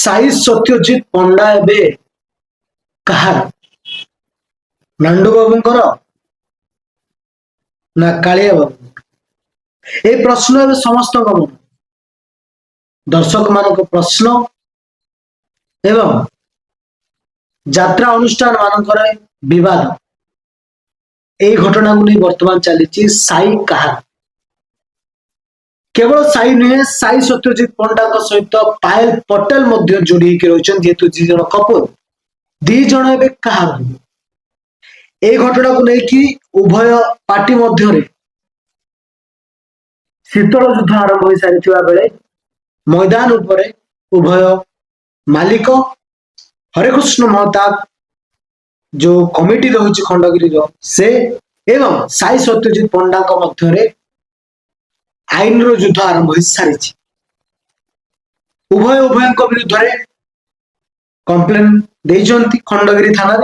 साई सत्यजित पंडा एबे कहार नांडू बाबूंकर ना कालिया बाबू ए प्रश्न एबे समस्त मन दर्शक मान प्रश्न एवं यात्रा अनुष्ठान मानकर विवाद এই ঘটনাକୁ ନେଇ ବର୍ତ୍ତମାନ ଚାଲିଛି ସାଇ କାହାର केवल साई नुहे साई सत्यजित पंडा सहित पायल पटेल मध्य जोड़ी होकर जेहेतु दी जन कपुर दी जन ए कहा घटना को लेकिन उभय पार्टी मध्य शीतल युद्ध आरंभ हो सारी बेले मैदान उपरे उभय मालिक हरेकृष्ण महताब जो कमिटी रही खंडगिरी से एवं साई सत्यजित पंडा मध्य आईन युद्ध आरंभ हो सारी उभय उभय विरुद्ध कंप्लेन खंडगिरी थाना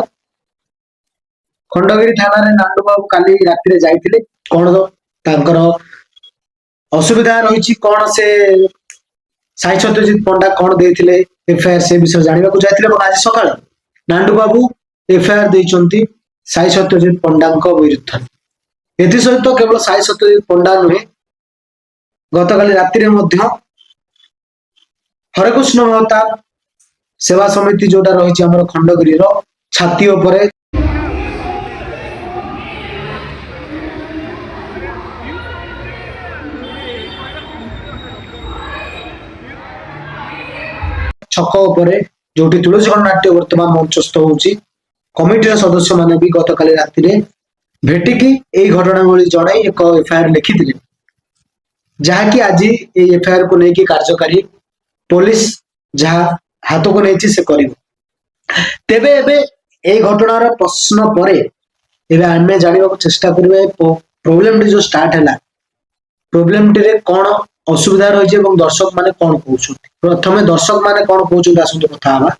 नांडू बाबू काली राति जाइए कौन तर असुविधा रही कौन से साई सत्यजित पंडा कौन देते एफआईआर से विषय जानवा जाते आज सका नांडू बाबू एफआईआर देती साई सत्यजित पंडा विरुद्ध एसहित केवल साई सत्यजित पंडा नुहे गतकाली राति हरेकृष्ण महताब सेवा समिति जोटा रही आम खंडगिरी छाती उपरे छक उपरे जो तुलसी नाट्य वर्तमान मंचस्थ होची कमिटी सदस्य माने भी गतकाली राति भेटिकी यही घटना जन एक एफआईआर लिखी जहाँकि आज एफआईआर को लेकिन कार्यकारी पुलिस जहाँ हाथ को नहीं से कर तेबे एबे ए घटनार प्रश्न पर आम जानवा चेष्टा करें प्रोब्लेम जो स्टार्ट है प्रोब्लेम टी कौन असुविधा रही दर्शक माने कौन कहते प्रथम दर्शक माने कौन कहते आसतु कथा हवा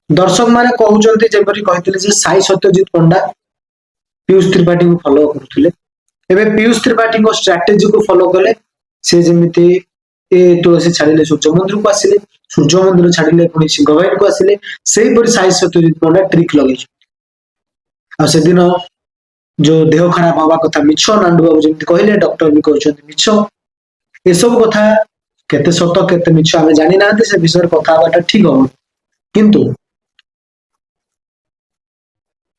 दर्शक माने कहते जपरी कहते साई सत्यजित पंडा पीयूष त्रिपाठी को फॉलो करुले एवं पीयूष त्रिपाठी स्ट्राटेजी को फॉलो कले से जमीती तुलसी छाड़े सूर्य मंदिर को आसिले सूर्य मंदिर छाड़े पुणी सिंहवाहिनी को आसिले से साई सत्यजित पंडा ट्रिक लगे से दिन जो देह खराब हवा कथा मिछ नांडू बाबू जमी कहले डॉक्टर भी कहते मिछ ये सब कथा केते सत केते मिछ आम जानी ना से विषय कथा हवाटा ठीक हम किंतु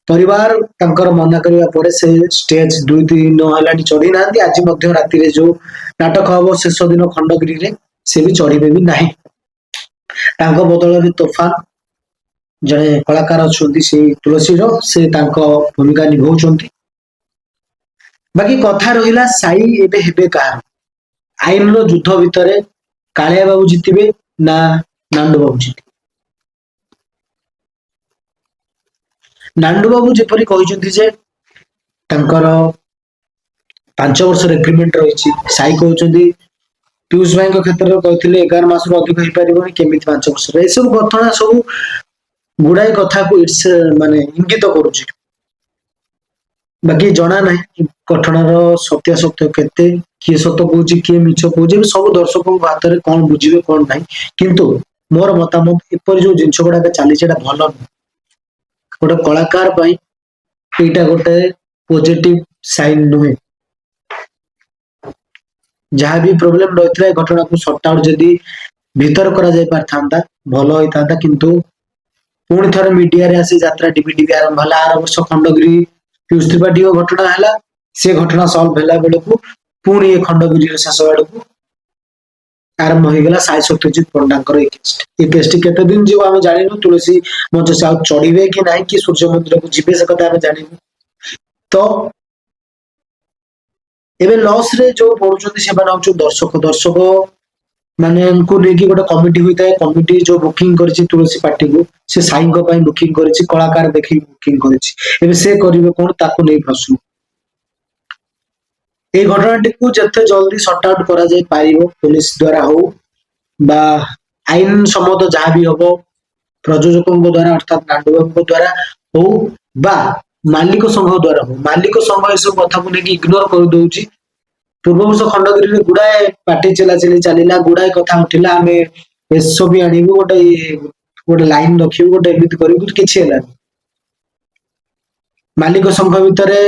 परिवार तंकर मना करने पर से स्टेज 2 दिन है चढ़ी ना आज राति जो नाटक हम शेष दिन खंडगिरी रे से भी चढ़े भी ना बदल में तोफान जड़े कलाकार अच्छा तुलसी से भूमिका निभाउछंती बाकी कथा रहा साई एबे हेबे कहार आईन रो युद्ध भितर कालिया बाबू जितबे ना नांडू बाबू जितबे नांडू बाबू जपरी कहते जे 5 वर्ष एग्रीमेंट रही साई कहते पीयूष भाई क्षेत्र में कहते 11 मास अधिक हो पार केमी 5 वर्ष ये सब घटना सब गुड़ाई कथा को इट्स माने इंगित करुच्ची बाकी जना ना घटनार सत्यासत्य केते किए सत कहे किए मिछ कहे सब दर्शकों हाथ में कौन बुझे कौन ना किंतु मोर मतामत एपर जो जिन गुड़ाक चली भल नुह गोटे कलाकार यहाँ गोटे पॉजिटिव साइन नुहे जहाँ भी प्रोब्लेम रही है घटना को सॉर्ट आउट जदि भीतर करा जाय पारथांता भल होता किंतु पुणी थर मीडिया रे आसी यात्रा डीबीडी आरंभ है आर वर्ष खंडगिरी पीयूष त्रिपाठी घटना है से घटना सल्व है बेलू पुणी ये खंडगिरी शेष आड़ को आरंभ होगा साई सत्यजित पंडा केस टी केते दिन जीव आम जानु तुलसी मंच से आउ चढ़े कि ना कि सूर्य मंदिर को जीवे से कथा आम जानू तो एबे लॉस रे जो पड़ुछंती से माने दर्शक दर्शक माने उनको लेके गोटे कमिटी होता है कमिटी जो बुकिंग करिछि तुलसी पार्टी को से साई को पई बुकिंग करिछि कलाकार देखि बुकिंग करिछि एबे से करिवे कोन ताको नै प्रश्न ए घटनाटी को जते जल्दी सॉर्ट आउट करा जाय पारिबो पुलिस द्वारा हो बा आईन सम्मत जहाँ भी हम प्रयोजकों द्वारा अर्थात नांडू बाबू द्वारा हो बा मालिक संघ द्वारा हो मालिक संघ ये सब कथा को लेकिन इग्नोर कर दउची पूर्व वर्ष खंडगिरी गुड़ाए पार्टी चला चली चलला गुड़ाए कथा उठिला आम ଏସବି ଆଣିବୁ ଗୋଟେ ଗୋଟେ ଲାଇନ ରଖିବୁ ଗୋଟେ ଏମିତି କରିବୁ କିଛି ହେଲାନି। ମାଲିକ ସଂଘ ଭିତରେ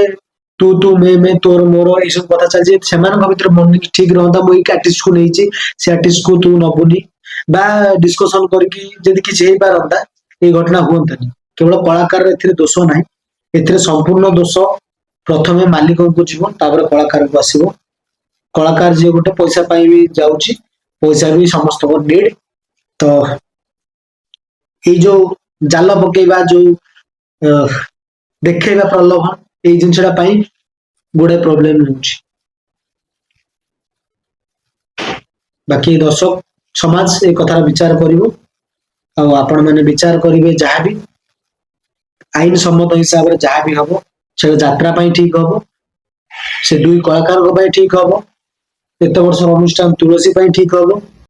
ତୁ ମେ ତୋର ମୋର ଏଇସବୁ କଥା ଚାଲିଛି, ସେମାନଙ୍କ ଭିତରେ ମନି ଠିକ ରହନ୍ତା ମୁଁ ଏଇ ଆର୍ଟିଷ୍ଟ କୁ ନେଇଛି ସେ ଆର୍ଟିଷ୍ଟ କୁ ତୁ ନବୁନି, ବା ଡିସ୍କସନ କରିକି ଯଦି କିଛି ହେଇପାରନ୍ତା ଏଇ ଘଟଣା ହୁଅନ୍ତାନି। କେବଳ କଳାକାରର ଏଥିରେ ଦୋଷ ନାହିଁ, ଏଥିରେ ସମ୍ପୂର୍ଣ୍ଣ ଦୋଷ ପ୍ରଥମେ ମାଲିକଙ୍କୁ ଯିବ ତାପରେ କଳାକାରକୁ ଆସିବ। କଳାକାର ଯିଏ ଗୋଟେ ପଇସା ପାଇଁ ବି ଯାଉଛି, ପଇସା ବି ସମସ୍ତଙ୍କ ନିଡ୍। ତ ଏଇ ଯୋଉ ଜାଲ ପକେଇବା ଯୋଉ ଦେଖେଇବା ପ୍ରଲୋଭନ, ଏଇ ଜିନିଷଟା ପାଇଁ ଗୁଡେ ପ୍ରୋବ୍ଲେମ ହଉଛି। ବାକି ଦର୍ଶକ ସମାଜ ଏ କଥାର ବିଚାର କରିବ, ଆଉ ଆପଣ ମାନେ ବିଚାର କରିବେ ଯାହାବି ଆଇନ ସମ୍ମତ ହିସାବରେ ଯାହା ବି ହବ ସେଟା ଯାତ୍ରା ପାଇଁ ଠିକ ହବ, ସେ ଦୁଇ କଳାକାରଙ୍କ ପାଇଁ ଠିକ ହବ, ଏତେ ବର୍ଷର ଅନୁଷ୍ଠାନ ତୁଳସୀ ପାଇଁ ଠିକ ହବ।